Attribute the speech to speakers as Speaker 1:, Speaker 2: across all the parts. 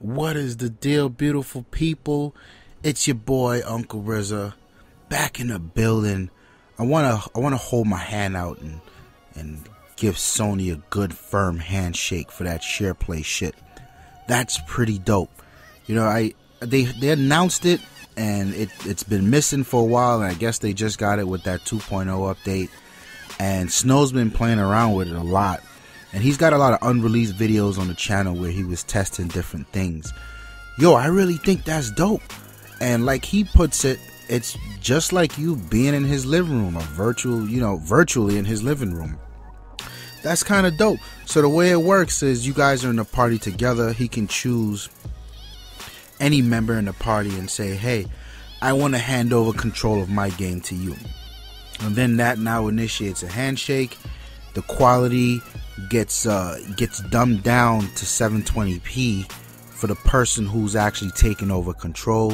Speaker 1: What is the deal, beautiful people? It's your boy Uncle RZA, back in the building. I wanna hold my hand out and give Sony a good firm handshake for that Shareplay shit. That's pretty dope. You know, they announced it and it's been missing for a while, and I guess they just got it with that 2.0 update. And Snow's been playing around with it a lot. And he's got a lot of unreleased videos on the channel where he was testing different things. Yo, I really think that's dope. And like he puts it, it's just like you being in his living room, virtually in his living room. That's kind of dope. So the way it works is you guys are in a party together. He can choose any member in the party and say, hey, I want to hand over control of my game to you. And then that now initiates a handshake. The quality gets dumbed down to 720p for the person who's actually taking over control,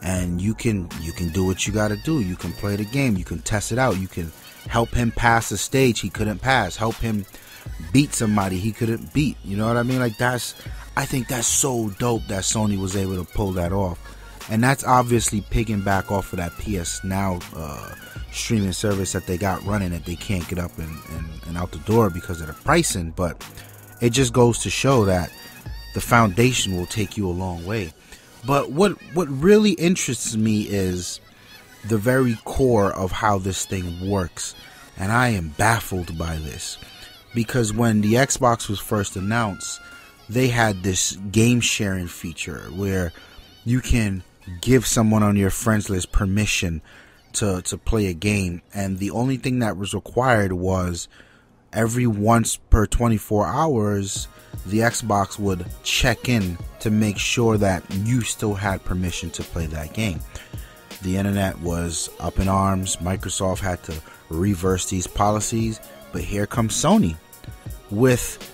Speaker 1: and you can do what you got to do. You can play the game, you can test it out, you can help him pass a stage he couldn't pass, help him beat somebody he couldn't beat. You know what I mean? Like, I think that's so dope that Sony was able to pull that off. And that's obviously piggyback off of that PS Now streaming service that they got running that they can't get up and out the door because of the pricing. But it just goes to show that the foundation will take you a long way. But what really interests me is the very core of how this thing works. And I am baffled by this, because when the Xbox was first announced, they had this game sharing feature where you can give someone on your friends list permission to play a game, and the only thing that was required was every once per 24 hours the Xbox would check in to make sure that you still had permission to play that game. The internet was up in arms. Microsoft had to reverse these policies, but here comes Sony with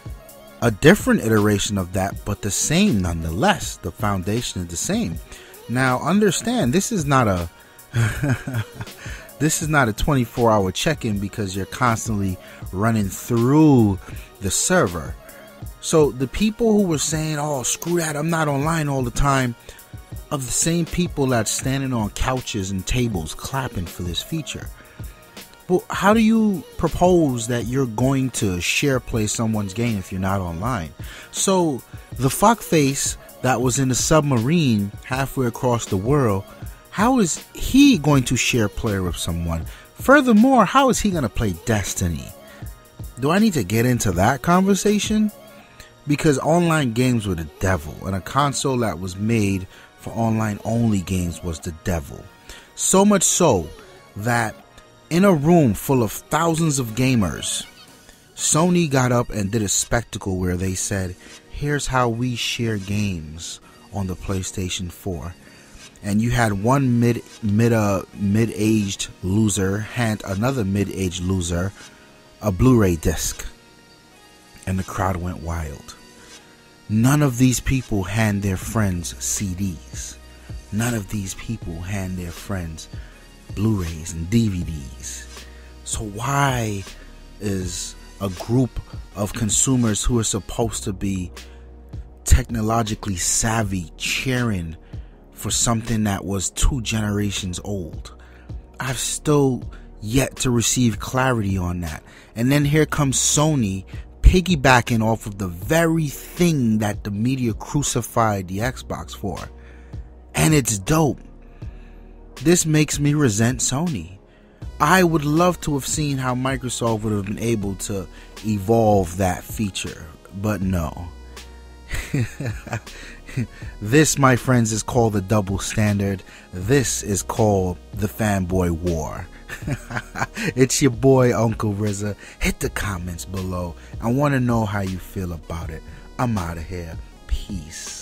Speaker 1: a different iteration of that, but the same nonetheless. The foundation is the same. Now understand, this is not a 24-hour check-in, because you're constantly running through the server. So the people who were saying, oh, screw that, I'm not online all the time, are the same people that's standing on couches and tables clapping for this feature. Well, how do you propose that you're going to share play someone's game if you're not online? So the fuckface that was in a submarine halfway across the world, how is he going to share play with someone? Furthermore, how is he going to play Destiny? Do I need to get into that conversation? Because online games were the devil, and a console that was made for online only games was the devil. So much so that in a room full of thousands of gamers, Sony got up and did a spectacle where they said, here's how we share games on the PlayStation 4. And you had one mid-aged loser hand another mid-aged loser a Blu-ray disc, and the crowd went wild. None of these people hand their friends CDs. None of these people hand their friends Blu-rays and DVDs. So why is a group of consumers who are supposed to be technologically savvy cheering for something that was 2 generations old? I've still yet to receive clarity on that. And then here comes Sony piggybacking off of the very thing that the media crucified the Xbox for. And it's dope. This makes me resent Sony. I would love to have seen how Microsoft would have been able to evolve that feature, but no. This, my friends, is called the double standard. This is called the fanboy war. It's your boy Uncle RZA. Hit the comments below. I want to know how you feel about it. I'm out of here. Peace.